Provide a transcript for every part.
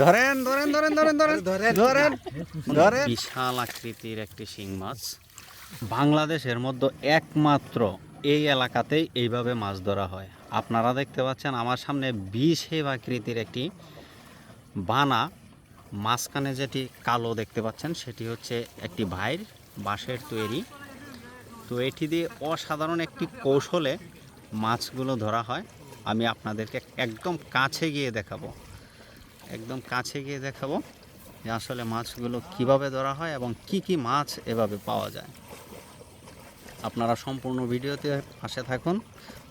ধরেন ধরেন ধরেন ধরেন ধরেন ধরেন ধরেন বিশাল আকৃতির একটি শিং মাছ। বাংলাদেশের মধ্যে একমাত্র এই এলাকাতেই এইভাবে মাছ ধরা হয়। আপনারা দেখতে পাচ্ছেন আমার সামনে বিশেষ আকৃতির একটি বানা, মাঝখানে যেটি কালো দেখতে পাচ্ছেন সেটি হচ্ছে একটি ভাইর বাঁশের তৈরি। তো এটি দিয়ে অসাধারণ একটি কৌশলে মাছগুলো ধরা হয়। আমি আপনাদেরকে একদম কাছে গিয়ে দেখাবো, যে আসলে মাছগুলো কিভাবে ধরা হয় এবং কি কি মাছ এভাবে পাওয়া যায়। আপনারা সম্পূর্ণ ভিডিওতে পাশে থাকুন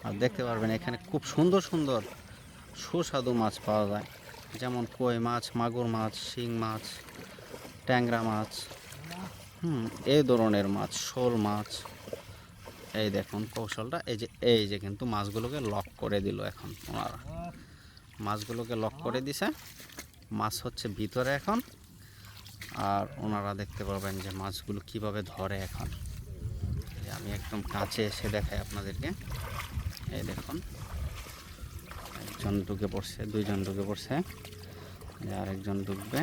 আর দেখতে পারবেন এখানে খুব সুন্দর সুন্দর সুস্বাদু মাছ পাওয়া যায়, যেমন কই মাছ, মাগুর মাছ, শিং মাছ, ট্যাংরা মাছ, এই ধরনের মাছ, শোল মাছ। এই দেখুন কৌশলটা, এই যে কিন্তু মাছগুলোকে লক করে দিল। এখন ওনারা মাছগুলোকে লক করে দিছে, মাছ হচ্ছে ভিতরে এখন। আর ওনারা দেখতে পারবেন যে মাছগুলো কিভাবে ধরে। এখন আমি একদম কাছে এসে দেখাই আপনাদেরকে। এই দেখুন, একজন ঢুকে পড়ছে, দুইজন ঢুকে পড়ছে, আরেকজন ঢুকবে।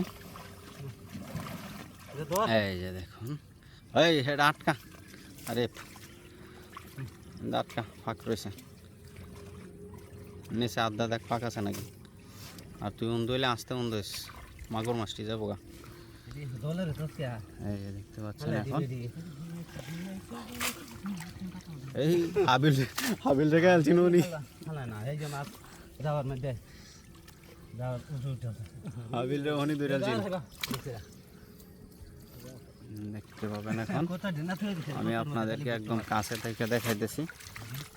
এই যে দেখুন, এই হেড আটকা, আরে আটকা, ফাঁক রয়েছে নিচে, আড্ডা দেখ ফাঁক আছে নাকি। আর তুই উন্দইলে আসতে উন্দইস, মাগুর মাছটি যাবো গা। এই যে দেখতে পাচ্ছেন এখন, এই হাবিল রেখে আলছিল উনি, হাবিল রে উনি ধরে আলছিল। দেখতে পাবেন এখন, আমি আপনাদেরকে একদম কাছে থেকে দেখাইতেছি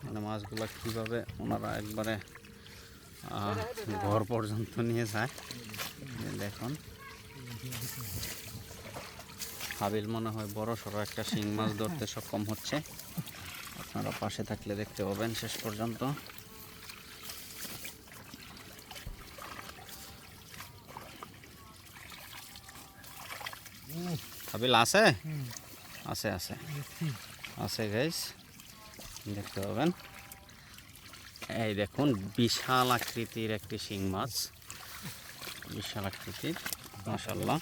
মানে মাছগুলো কীভাবে ওনারা একবারে ঘর পর্যন্ত নিয়ে যায়। দেখুন, হাবিল মনে হয় বড় সড়ো একটা শিং মাছ ধরতে সক্ষম হচ্ছে। আপনারা পাশে থাকলে দেখতে পাবেন শেষ পর্যন্ত। হাবিল আছে, আছে আছে আছে গাইস, দেখতে পাবেন। এই দেখুন, বিশাল আকৃতির একটি শিং মাছ, বিশাল আকৃতির, মাশাআল্লাহ।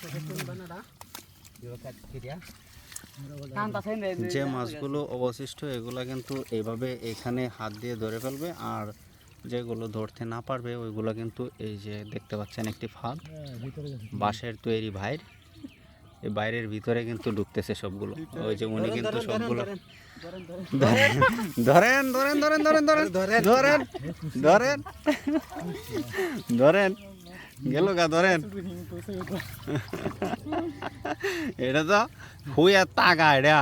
যে মাছগুলো অবশিষ্ট এগুলো কিন্তু এইভাবে এখানে হাত দিয়ে ধরে ফেলবে, আর যেগুলো ধরতে না পারবে ওইগুলো কিন্তু এই যে দেখতে পাচ্ছেন একটি ফাঁদ, বাঁশের তৈরি ভাইর, এই বাইরের ভিতরে কিন্তু ঢুকতেছে সবগুলো। ওই যে উনি কিন্তু সবগুলো ধরেন ধরেন ধরেন ধরেন ধরেন ধরেন ধরেন ধরেন গেল গা, ধরেন। এটা তো হুইয়া তাগা, এটা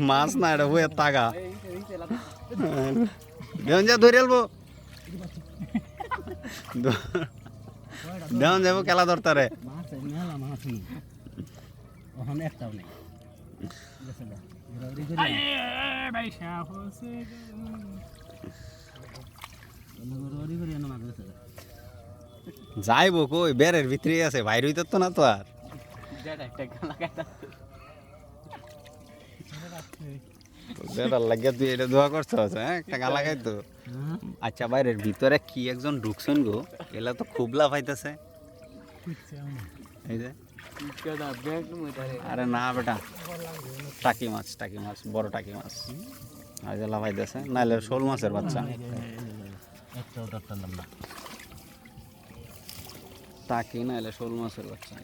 মাছ না, এটা হুইয়া তাগা। দেখুন যা ধরে আলবো, দেখুন যাবো খেলা ধরতারে। যাইবো কই, বেড়ের ভিতরে আছে, বাইরে হইতে তো না তো। আর বেড়ার লাগিয়া তুই এটা দোয়া করছো, হ্যাঁ একটা গা লাগাই তো। আচ্ছা, বাইরের ভিতরে কি একজন ঢুকছেন গো, এলা তো খুব লাভ হইতেছে। এই যে আরে না বেটা, টাকি মাছ, টাকি মাছ, বড় টাকি মাছ, আর যে লাভ হইতেছে, নাইলে শোল মাছের বাচ্চা। টাকি নাইলে শোল মাছের বাচ্চা।